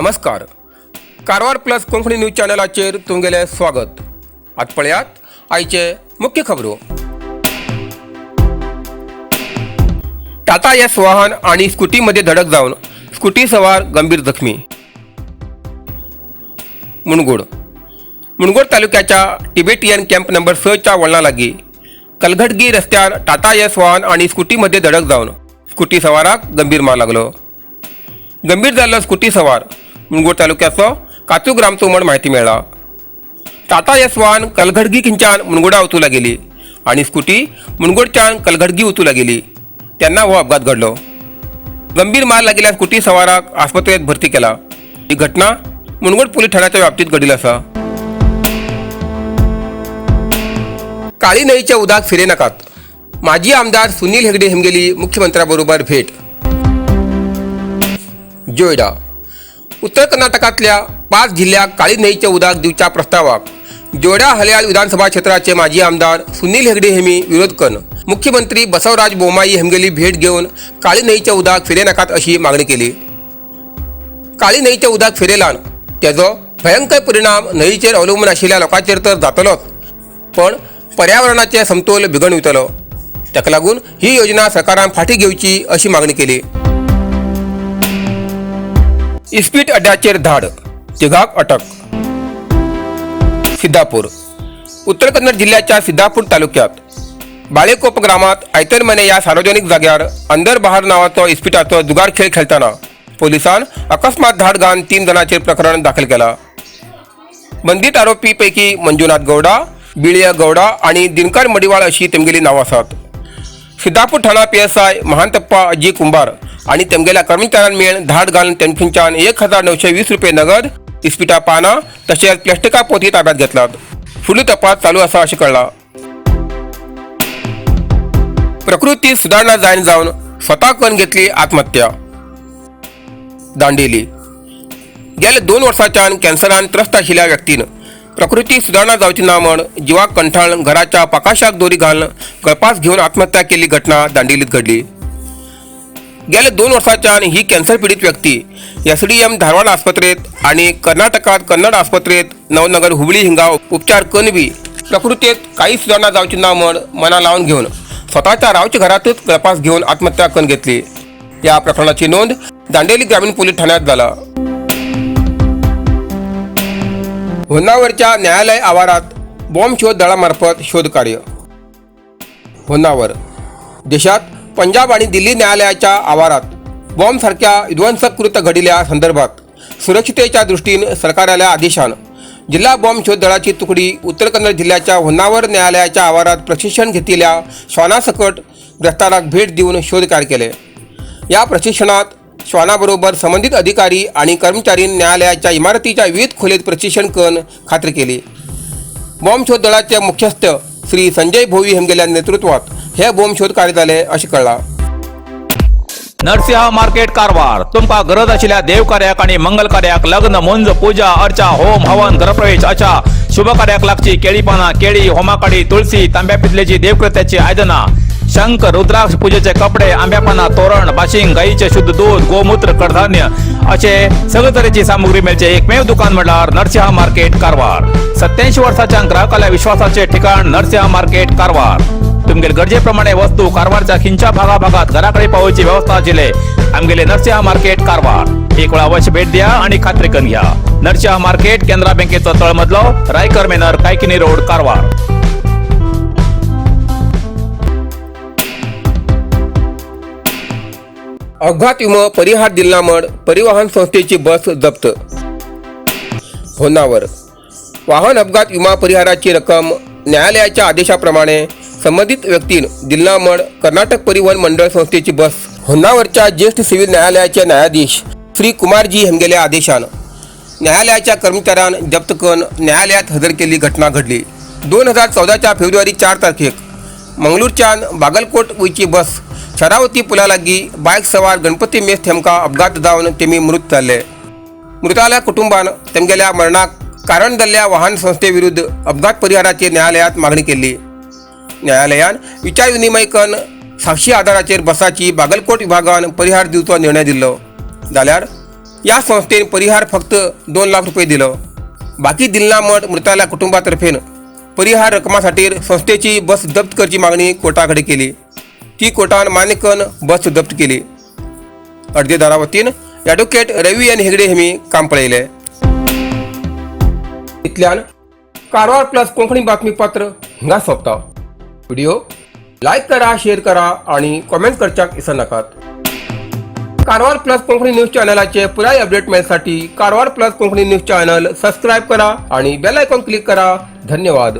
नमस्कार. Karwar plus Konkani news चॅनलाचेर तुमगेले स्वागत. आज पळयात आयचे मुख्य खबरो. टाटा एस वाहन आणि स्कूटीमध्ये धडक जाऊन स्कूटी सवार गंभीर जखमी. मुणगोड तालुक्याच्या टिबेटियन कॅम्प नंबर 6 च्या वळणा लागी कलघटगी रस्त्यार टाटा एस वाहन आणि स्कूटीमध्ये धडक जाऊन स्कूटी सवाराक गंभीर मार लागलो. गंभीर जाल्लो स्कूटी सवार मुणगोड तालुक्याचो काचू ग्रामचो म्हण माहिती मेळ्ळा. टाटा एस वाहन कलघटगी खिंच्यान मुणगोडा वचूला गेली आणि स्कूटी मुणगोडच्यान कलघटगी वचूला गेली तेन्ना हो अपघात घडलो. गंभीर मार लागिल्ल्या स्कूटी सवाराक आस्पत्रेत भरती केला. ही घटना मुणगोड पोलीस ठाण्याच्या व्याप्तीत घडिल्ली आसा. काळी नळीच्या उदाक फिरे नाकात. माजी आमदार सुनील हेगडे हेमगेली मुख्यमंत्र्यांबरोबर भेट. जोयडा. उत्तर कर्नाटकातल्या 5 जिल्ह्याक काळी नळीच्या उदाक दिवच्या प्रस्तावाक जोयडा हल्याळ विधानसभा क्षेत्राचे माजी आमदार सुनील हेगडे हेमी विरोध करून मुख्यमंत्री बसवराज बोम्माई हेमगेली भेट घेऊन काळी नळीच्या उदाक फिरे नाकात अशी मागणी केली. काळी नळीच्या उदाक फिरेलान तेजो भयंकर परिणाम नळीचेर अवलंबून आशिल्ल्या लोकांचेर तर जातलोच, पण पर्यावरणाचे समतोल बिगडून वतलो. ताका लागून ही योजना सरकारान फाटी घेवची अशी मागणी केली. इस्पीट अड्ड्याचेर धाड, तिघाक अटक. सिद्धापूर. उत्तर कन्नड जिल्ह्याच्या सिद्धापूर तालुक्यात बाळेकोप ग्रामात आयतर मने या सार्वजनिक जाग्यार अंदर बहार नावाचो इस्पिटाचो जुगार खेळ खेळताना पोलिसांन अकस्मात धाड घालून 3 जणांचेर प्रकरण दाखल केला. बंदीत आरोपी पैकी मंजुनाथ गौडा, बिळिया गौडा आणि दिनकर मडिवाळ अशी तेमगेली नांवां आसात. सिद्धापूर ठाणा PSI महांतप्पा अज्जी कुंभार आणि तेमगेल्या कर्मचाऱ्यां मेळून धाड घालून तेमच्यान 1920 रुपये नगद, इस्पिटा पानां तशेंच प्लास्टिका पोती ताब्यात घेतल्यात. फुडली तपास चालू आसा अशें कळ्ळां. प्रकृतीत सुदारणा जायन जावन स्वता करून घेतली आत्महत्या. दांडेली. गेल्या 2 वर्सांच्यान कॅन्सरान त्रस्त आशिल्ल्या व्यक्तीन प्रकृती सुदारणा जावची ना म्हण जिवाक कंठाळून घराच्या पाकाशाक दोरी घालून गळपास घेऊन आत्महत्या केली घटना दांडेलीत घडली. गेल्या 2 वर्सांच्यान ही कॅन्सर पीडित व्यक्ती SDM धारवाड आस्पत्रेत आणि कर्नाटकात कन्नड आस्पत्रेत नवनगर हुबळी हिंगा उपचार करून प्रकृतीत काही सुदारणा जावची ना म्हण मना लावून घेऊन स्वतःच्या रावच्या घरातच गळपास घेऊन आत्महत्या करून घेतली. या प्रकरणाची नोंद दांडेली ग्रामीण पोलीस ठाण्यात झाला. होन्नावरच्या न्यायालय आवारात बॉम्ब शोध दळामार्फत शोध कार्य. होन्नावर. देशात पंजाब आणि दिल्ली न्यायालयाच्या आवारात बॉम्ब सारख्या विध्वंसक कृत्य घडिल्ल्या संदर्भात सुरक्षितेच्या दृष्टीन सरकाराल्या आदेशान जिल्हा बॉम्ब शोध दळाची तुकडी उत्तर कन्नड जिल्ह्याच्या होन्नावर न्यायालयाच्या आवारात प्रशिक्षण घेतलेल्या श्वानासकट ग्रस्ताराक भेट देऊन शोध कार्य केले. या प्रशिक्षणात श्वानाबरोबर संबंधित अधिकारी आणि कर्मचाऱ्यांनी न्यायालयाच्या इमारतीच्या विविध खोलीत प्रशिक्षण करून खात्री केली. बॉम्ब शोध दळाचे मुख्यस्थ श्री संजय भोवी हेमगेल्या नेतृत्वात हे बॉम्ब शोध कार्य जाले असे कळला. नरसिंह मार्केट कारवार. तुमका गरज आशिल्ल्या देव कार्याक आणि मंगल कार्याक, लग्न, मुंज, पूजा, अर्चा, होम, हवन, ग्रहप्रवेश अशा शुभ कार्याक लागची केळी पानां, केळी, होमाकाडी, तुळशी, तांब्या पितलेची देवकृत्याची आयदनां, शंख, रुद्राक्ष पूजेचे कपडे, आंब्या पानां, तोरण, बाशिंग, गाईचे शुद्ध दूध, गोमूत्र, कडधान्य असे सगळे तरेची सामुग्री मेळचे एकमेव दुकान म्हणल्यार नरसिंह मार्केट कारवार. 87 वर्सांच्या ग्राहकाल्या विश्वासाचे ठिकाण नरसिंह मार्केट कारवार. तुमगेल गरजेप्रमाणे वस्तू कारवारच्या खिंच्या भागाभागात घराकडे पावोवची व्यवस्था आशिल्ले आमगेले नरसिंह मार्केट कारवार. एक वेळ अवश्य भेट द्या आणि खात्री करून घ्या. नरसिंह मार्केट केंद्रा बँकेचो तळमजलो, रायकर मेनर, कायकिनी रोड, कारवार. अपघात विमो परिहार दिला म्हण परिवहन संस्थेची बस जप्त. होन्नावर. वाहन अपघात विमा परिहाराची रक्कम न्यायालयाच्या आदेशाप्रमाणे संबंधित व्यक्तीन दिला म्हण कर्नाटक परिवहन मंडळ संस्थेची बस होन्नावरच्या ज्येष्ठ सिव्हिल न्यायालयाचे न्यायाधीश श्री कुमारजी हेमगेल्या आदेशान न्यायालयाच्या कर्मचाऱ्यान जप्त करून न्यायालयात हजर केली घटना घडली. 2014च्या फेब्रुवारी 4 तारखेक मंगळूरच्यान बागलकोट वयची बस शरावती पुला लागी बायक सवार गणपती मेस थेमका अपघात जावन तेमी मृत जाल्ले. मृताल्या कुटुंबान तेमगेल्या मरणाक कारण जाल्ल्या वाहन संस्थेविरुद्ध अपघात परिहाराची न्यायालयात मागणी केली. न्यायालयान विचार विनिमय करून साक्षी आधाराचेर बसाची बागलकोट विभागान परिहार दिवचो निर्णय दिल्लो. जाल्यार या संस्थेने परिहार फक्त 2 लाख रुपये दिलं. बाकी दिलना मठ मृताला कुटुंबातर्फे परिहार रकमासाठी संस्थेची बस जप्त करची मागणी कोर्टाकडे केली. ती कोर्टान मान्य करून बस जप्त केली. अर्जदारा वतीन ॲडव्होकेट रवी एन हेगडे हेमी काम पळयले. इतल्यान कारवार प्लस कोंकणी बातमीपत्र हिंगा सोंपता. व्हिडिओ लाईक करा, शेअर करा आणि कमेंट करच्याक विसरू नकात. कारवार प्लस कोंकणी न्यूज चॅनलाचे पुराय अपडेट मिळण्यासाठी Karwar plus Konkani news channel subscribe करा आणि बेल आयकॉन क्लिक करा. धन्यवाद.